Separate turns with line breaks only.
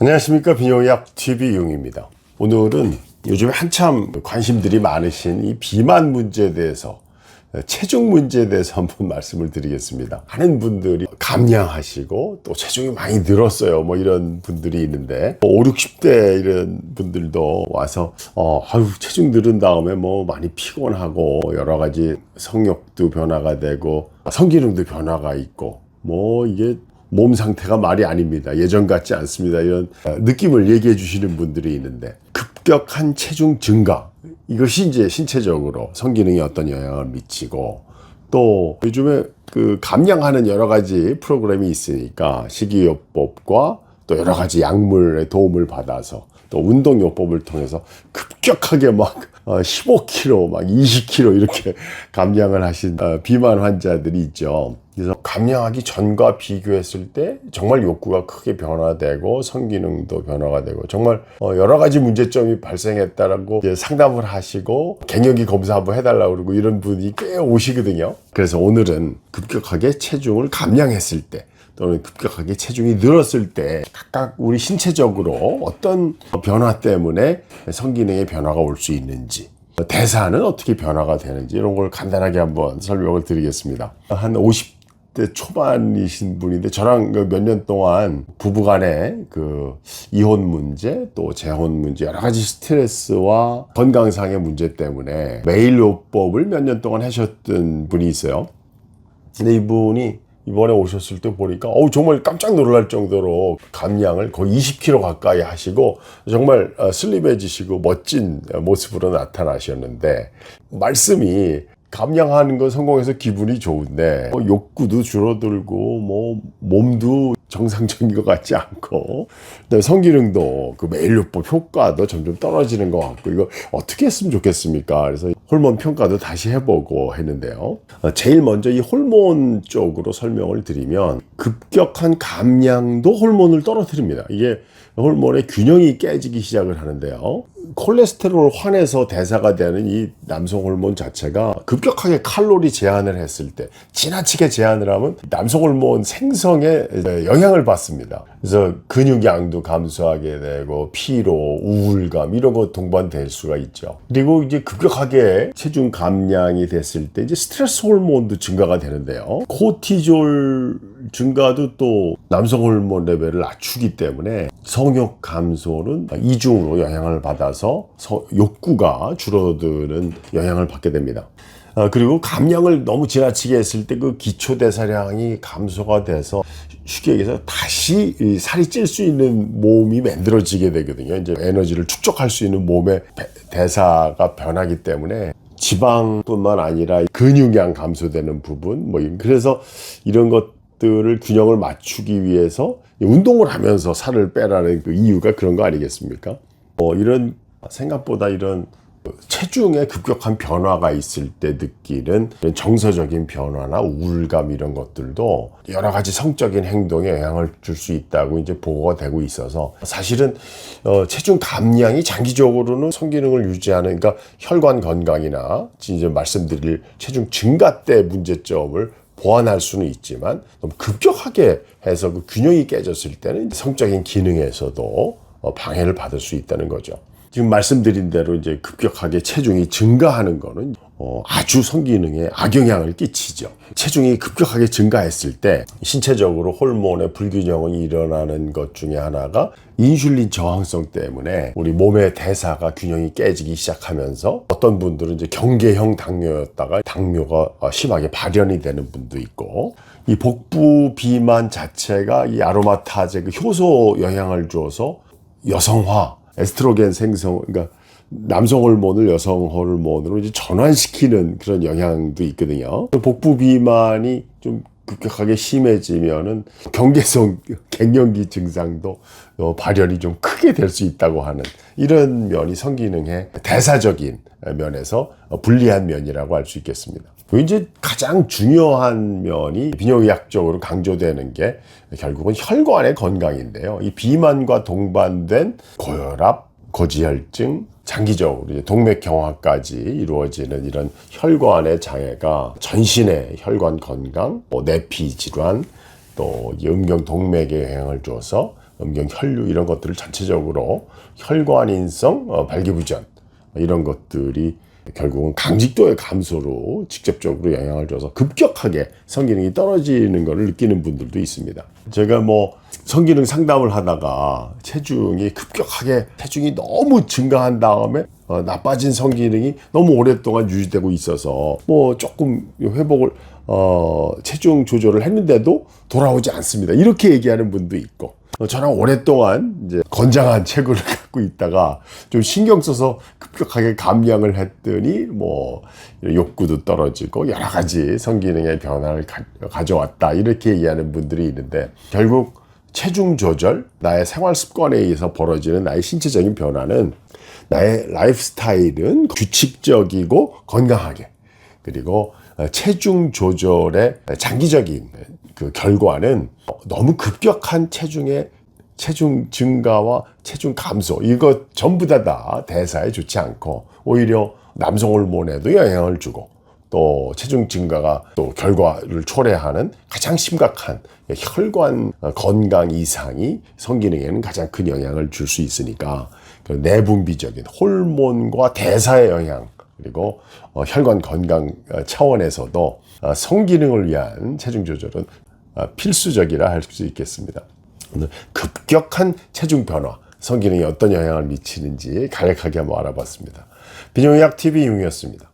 안녕하십니까. 비뇨기약 TV 용입니다. 오늘은 요즘에 한참 관심들이 많으신 이 비만 문제에 대해서, 체중 문제에 대해서 한번 말씀을 드리겠습니다. 많은 분들이 감량하시고 또 체중이 많이 늘었어요, 뭐 이런 분들이 있는데, 5, 60대 이런 분들도 와서 체중 늘은 다음에 뭐 많이 피곤하고 여러 가지 성욕도 변화가 되고 성기능도 변화가 있고, 뭐 이게 몸 상태가 말이 아닙니다. 예전 같지 않습니다. 이런 느낌을 얘기해 주시는 분들이 있는데, 급격한 체중 증가, 이것이 이제 신체적으로 성기능에 어떤 영향을 미치고, 또 요즘에 그 감량하는 여러 가지 프로그램이 있으니까 식이요법과 또 여러 가지 약물의 도움을 받아서 또 운동요법을 통해서 급격하게 막 15kg, 막 20kg 이렇게 감량을 하신 비만 환자들이 있죠. 그래서 감량하기 전과 비교했을 때 정말 욕구가 크게 변화되고 성기능도 변화가 되고 정말 여러 가지 문제점이 발생했다라고 상담을 하시고 갱년기 검사 한번 해달라고 그러고 이런 분이 꽤 오시거든요. 그래서 오늘은 급격하게 체중을 감량했을 때 또는 급격하게 체중이 늘었을 때 각각 우리 신체적으로 어떤 변화 때문에 성기능의 변화가 올 수 있는지, 대사는 어떻게 변화가 되는지 이런 걸 간단하게 한번 설명을 드리겠습니다. 한 50대 초반이신 분인데 저랑 몇 년 동안 부부간의 그 이혼 문제 또 재혼 문제 여러 가지 스트레스와 건강상의 문제 때문에 매일 요법을 몇 년 동안 하셨던 분이 있어요. 근데 이분이 이번에 오셨을 때 보니까 정말 깜짝 놀랄 정도로 감량을 거의 20kg 가까이 하시고 정말 슬림해지시고 멋진 모습으로 나타나셨는데, 말씀이 감량하는 거 성공해서 기분이 좋은데 욕구도 줄어들고 뭐 몸도 정상적인 것 같지 않고, 그다음에 성기능도 그 매일요법 효과도 점점 떨어지는 것 같고, 이거 어떻게 했으면 좋겠습니까? 그래서 호르몬 평가도 다시 해보고 했는데요. 제일 먼저 이 호르몬 쪽으로 설명을 드리면, 급격한 감량도 호르몬을 떨어뜨립니다. 이게 호르몬의 균형이 깨지기 시작을 하는데요. 콜레스테롤 환해서 대사가 되는 이 남성 호르몬 자체가 급격하게 칼로리 제한을 했을 때, 지나치게 제한을 하면 남성 호르몬 생성에 영향을 받습니다. 그래서 근육량도 감소하게 되고 피로, 우울감 이런 거 동반될 수가 있죠. 그리고 이제 급격하게 체중 감량이 됐을 때 이제 스트레스 호르몬도 증가가 되는데요. 코티졸 증가도 또 남성 호르몬 레벨을 낮추기 때문에 성욕 감소는 이중으로 영향을 받아서 욕구가 줄어드는 영향을 받게 됩니다. 그리고 감량을 너무 지나치게 했을 때 그 기초대사량이 감소가 돼서 쉽게 얘기해서 다시 살이 찔 수 있는 몸이 만들어지게 되거든요. 이제 에너지를 축적할 수 있는 몸의 대사가 변하기 때문에 지방뿐만 아니라 근육량 감소되는 부분, 그래서 이런 것들을 균형을 맞추기 위해서 운동을 하면서 살을 빼라는 그 이유가 그런 거 아니겠습니까? 이런 생각보다 이런 체중에 급격한 변화가 있을 때 느끼는 정서적인 변화나 우울감 이런 것들도 여러 가지 성적인 행동에 영향을 줄 수 있다고 이제 보고가 되고 있어서, 사실은 체중 감량이 장기적으로는 성기능을 유지하는, 그러니까 혈관 건강이나 이제 말씀드릴 체중 증가 때 문제점을 보완할 수는 있지만, 너무 급격하게 해서 그 균형이 깨졌을 때는 성적인 기능에서도 방해를 받을 수 있다는 거죠. 지금 말씀드린 대로 이제 급격하게 체중이 증가하는 거는 아주 성기능에 악영향을 끼치죠. 체중이 급격하게 증가했을 때 신체적으로 호르몬의 불균형이 일어나는 것 중에 하나가 인슐린 저항성 때문에 우리 몸의 대사가 균형이 깨지기 시작하면서, 어떤 분들은 이제 경계형 당뇨였다가 당뇨가 심하게 발현이 되는 분도 있고, 이 복부 비만 자체가 이 아로마타제 그 효소 영향을 줘서 여성화, 에스트로겐 생성, 그러니까 남성 호르몬을 여성 호르몬으로 이제 전환시키는 그런 영향도 있거든요. 복부 비만이 좀 급격하게 심해지면은 경계성 갱년기 증상도 발현이 좀 크게 될 수 있다고 하는, 이런 면이 성기능의 대사적인 면에서 불리한 면이라고 할 수 있겠습니다. 이제 가장 중요한 면이 비뇨기약적으로 강조되는 게 결국은 혈관의 건강인데요. 이 비만과 동반된 고혈압, 고지혈증, 장기적으로 동맥경화까지 이루어지는 이런 혈관의 장애가 전신의 혈관 건강, 내피 질환, 또 음경동맥에 영향을 줘서 혈류 이런 것들을 전체적으로 혈관인성 발기부전 이런 것들이 결국은 강직도의 감소로 직접적으로 영향을 줘서 급격하게 성기능이 떨어지는 것을 느끼는 분들도 있습니다. 제가 성기능 상담을 하다가 체중이 급격하게 체중이 너무 증가한 다음에 나빠진 성기능이 너무 오랫동안 유지되고 있어서 조금 회복을 체중 조절을 했는데도 돌아오지 않습니다. 이렇게 얘기하는 분도 있고, 저는 오랫동안 이제 건장한 체구를 갖고 있다가 좀 신경 써서 급격하게 감량을 했더니 욕구도 떨어지고 여러 가지 성기능의 변화를 가져왔다, 이렇게 얘기하는 분들이 있는데, 결국 체중 조절, 나의 생활 습관에 의해서 벌어지는 나의 신체적인 변화는, 나의 라이프 스타일은 규칙적이고 건강하게, 그리고 체중 조절의 장기적인 그 결과는 너무 급격한 체중 증가와 체중 감소, 이거 전부 다 대사에 좋지 않고 오히려 남성 호르몬에도 영향을 주고, 또 체중 증가가 또 결과를 초래하는 가장 심각한 혈관 건강 이상이 성기능에는 가장 큰 영향을 줄 수 있으니까, 내분비적인 호르몬과 대사의 영향, 그리고 혈관 건강 차원에서도 성기능을 위한 체중 조절은 필수적이라 할 수 있겠습니다. 오늘 급격한 체중 변화, 성기능에 어떤 영향을 미치는지 간략하게 한번 알아봤습니다. 비뇨의학 TV 용이었습니다.